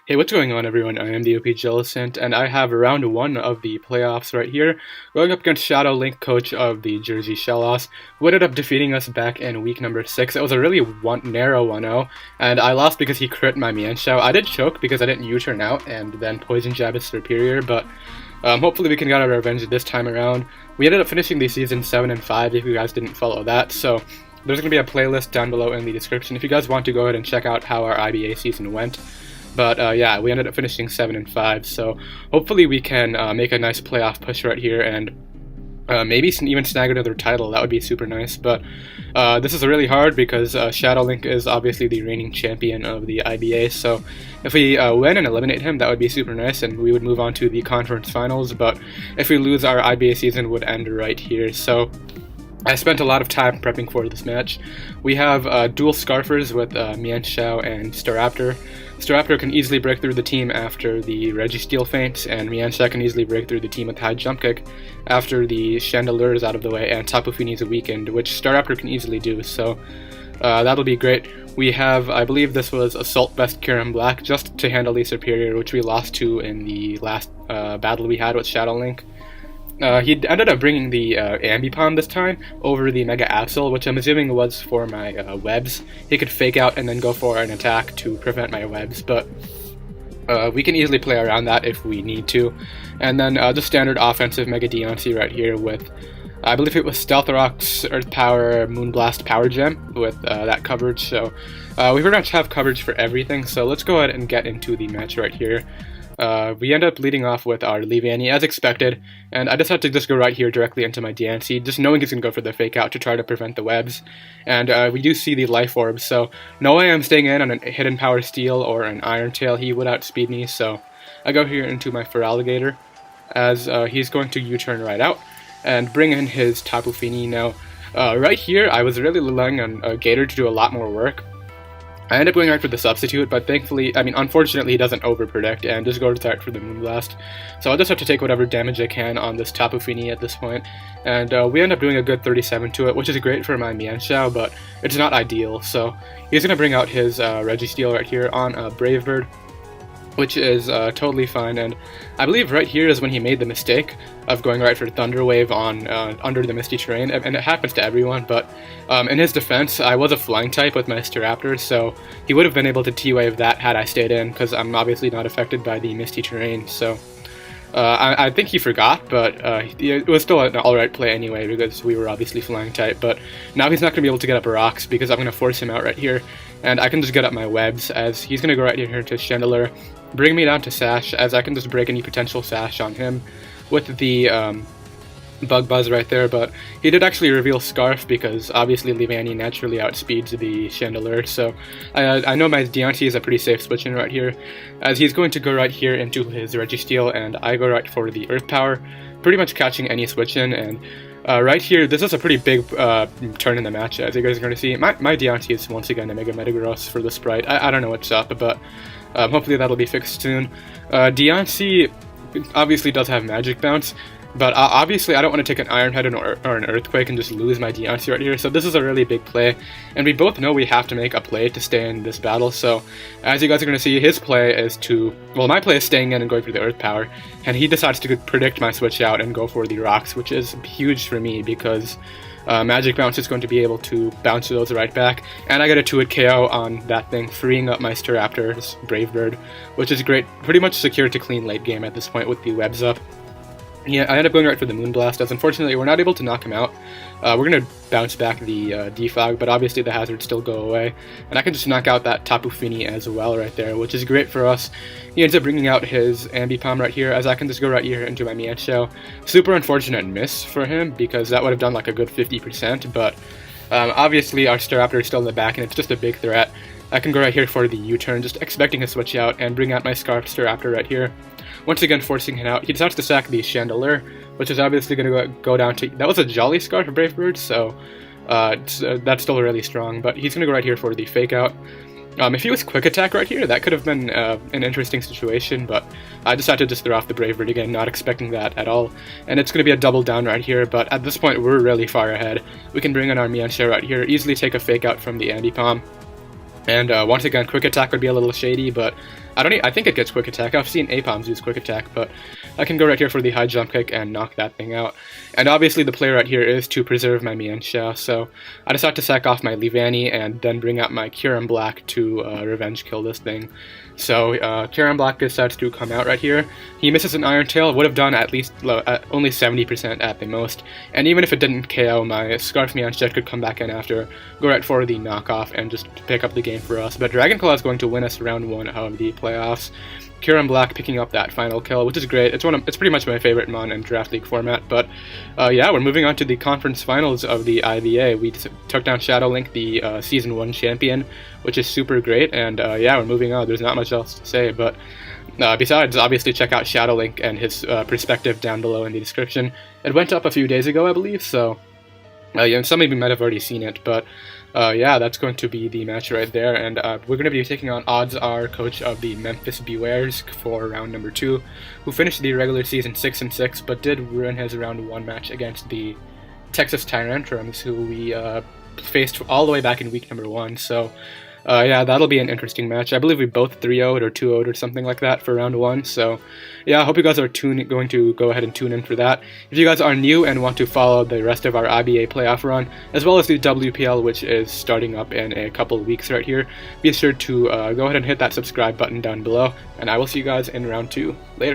Hey, what's going on, everyone? I am the OPJellicent, and I have round one of the playoffs right here, going up against Shadow Link, coach of the Jersey Shellos, who ended up defeating us back in week number 6. It was a really narrow 1-0, and I lost because he crit my Mienshao. I did choke because I didn't U-turn out, and then Poison Jab his Serperior, but hopefully we can get our revenge this time around. We ended up finishing the season 7-5 if you guys didn't follow that, so there's going to be a playlist down below in the description if you guys want to go ahead and check out how our IBA season went. But yeah, we ended up finishing 7-5, so hopefully we can make a nice playoff push right here and maybe even snag another title. That would be super nice. But this is really hard because Shadow Link is obviously the reigning champion of the IBA, so if we win and eliminate him, that would be super nice, and we would move on to the conference finals. But if we lose, our IBA season would end right here. So I spent a lot of time prepping for this match. We have dual Scarfers with Mienshao and Staraptor. Staraptor can easily break through the team after the Registeel feint, and Mienshao can easily break through the team with high jump kick after the Chandelure is out of the way and Tapu Fini is weakened, which Staraptor can easily do, so that'll be great. We have, I believe this was Assault Vest Kyurem-Black, just to handle the Serperior, which we lost to in the last battle we had with Shadow Link. He ended up bringing the Ambipom this time over the Mega Absol, which I'm assuming was for my webs. He could fake out and then go for an attack to prevent my webs, but we can easily play around that if we need to. And then the standard offensive Mega Diancie right here with, I believe it was Stealth Rock's Earth Power Moonblast Power Gem with that coverage, so we pretty much have coverage for everything, so let's go ahead and get into the match right here. We end up leading off with our Leavanny as expected, and I decided to just go right here directly into my Diancie, just knowing he's going to go for the fake out to try to prevent the webs. And we do see the life orb, so no way I'm staying in on a hidden power steel or an Iron Tail. He would outspeed me, so I go here into my Feraligatr as he's going to U-turn right out and bring in his Tapu Fini. Now, right here I was really relying on Gator to do a lot more work. I end up going right for the substitute, but unfortunately he doesn't overpredict and just goes right for the Moonblast. So I'll just have to take whatever damage I can on this Tapu Fini at this point. And we end up doing a good 37 to it, which is great for my Mienshao, but it's not ideal. So he's going to bring out his Registeel right here on Brave Bird, which is totally fine, and I believe right here is when he made the mistake of going right for Thunder Wave on under the Misty Terrain, and it happens to everyone, but in his defense, I was a flying type with my Staraptor, so he would have been able to T-Wave that had I stayed in, because I'm obviously not affected by the Misty Terrain, so I think he forgot, but it was still an alright play anyway, because we were obviously flying type, but now he's not going to be able to get up rocks, because I'm going to force him out right here, and I can just get up my webs, as he's going to go right here to Chandelure, bring me down to Sash, as I can just break any potential Sash on him with the Bug Buzz right there, but he did actually reveal Scarf because obviously Leavanny naturally outspeeds the Chandelure, so I know my Diancie is a pretty safe switch in right here, as he's going to go right here into his Registeel, and I go right for the Earth Power, pretty much catching any switch in, and right here, this is a pretty big turn in the match, as you guys are going to see. My Diancie is once again a Mega Metagross for the Sprite. I don't know what's up, but hopefully that'll be fixed soon. Diancie obviously does have Magic Bounce, but obviously I don't want to take an Iron Head or an Earthquake and just lose my Diancie right here, so this is a really big play, and we both know we have to make a play to stay in this battle, so as you guys are going to see, his play is to, well, my play is staying in and going for the Earth Power, and he decides to predict my switch out and go for the Rocks, which is huge for me because Magic Bounce is going to be able to bounce those right back, and I get a 2-hit KO on that thing, freeing up my Staraptor's Brave Bird, which is great, pretty much secure to clean late game at this point with the webs up. Yeah, I end up going right for the Moonblast, as unfortunately we're not able to knock him out. We're going to bounce back the Defog, but obviously the hazards still go away, and I can just knock out that Tapu Fini as well right there, which is great for us. He ends up bringing out his Ambipom right here, as I can just go right here into my Mienshao. Super unfortunate miss for him, because that would have done like a good 50%, but obviously our Staraptor is still in the back, and it's just a big threat. I can go right here for the U-turn, just expecting a switch out, and bring out my Scarf Staraptor right here. Once again forcing it out. He decides to sack the Chandelure, which is obviously going to go down to... That was a Jolly Scarf for Brave Bird, so that's still really strong, but he's going to go right here for the Fake Out. If he was Quick Attack right here, that could have been an interesting situation, but I decided to just throw off the Brave Bird again, not expecting that at all. And it's going to be a double down right here, but at this point we're really far ahead. We can bring in our Mienshao right here, easily take a Fake Out from the Ambipom. And once again, Quick Attack would be a little shady, but I think it gets quick attack. I've seen Apoms use quick attack, but I can go right here for the high jump kick and knock that thing out. And obviously the play right here is to preserve my Mienshao, so I decide to sack off my Leavanny and then bring out my Kyurem-Black to revenge kill this thing. So Kyurem-Black decides to come out right here. He misses an Iron Tail, would have done at least only 70% at the most. And even if it didn't KO, my Scarf Mienshao could come back in after, go right for the knockoff, and just pick up the game for us. But Dragon Claw is going to win us round 1 of the playoffs. Kyurem-Black picking up that final kill, which is great. It's pretty much my favorite mon in Draft League format. But yeah, we're moving on to the conference finals of the IBA. We took down Shadow Link, the Season 1 champion, which is super great. And yeah, we're moving on. There's not much else to say, but besides, obviously check out Shadow Link and his perspective down below in the description. It went up a few days ago, I believe, so yeah, some of you might have already seen it, but yeah, that's going to be the match right there, and we're going to be taking on Odds Are, coach of the Memphis Bewares for round number 2, who finished the regular season 6-6, but did ruin his round 1 match against the Texas Tyrantrums, who we faced all the way back in week number 1, so yeah, that'll be an interesting match. I believe we both 3-0'd or 2-0'd or something like that for round 1, so yeah, I hope you guys are going to go ahead and tune in for that. If you guys are new and want to follow the rest of our IBA playoff run, as well as the WPL, which is starting up in a couple of weeks right here, be sure to go ahead and hit that subscribe button down below, and I will see you guys in round 2. Later.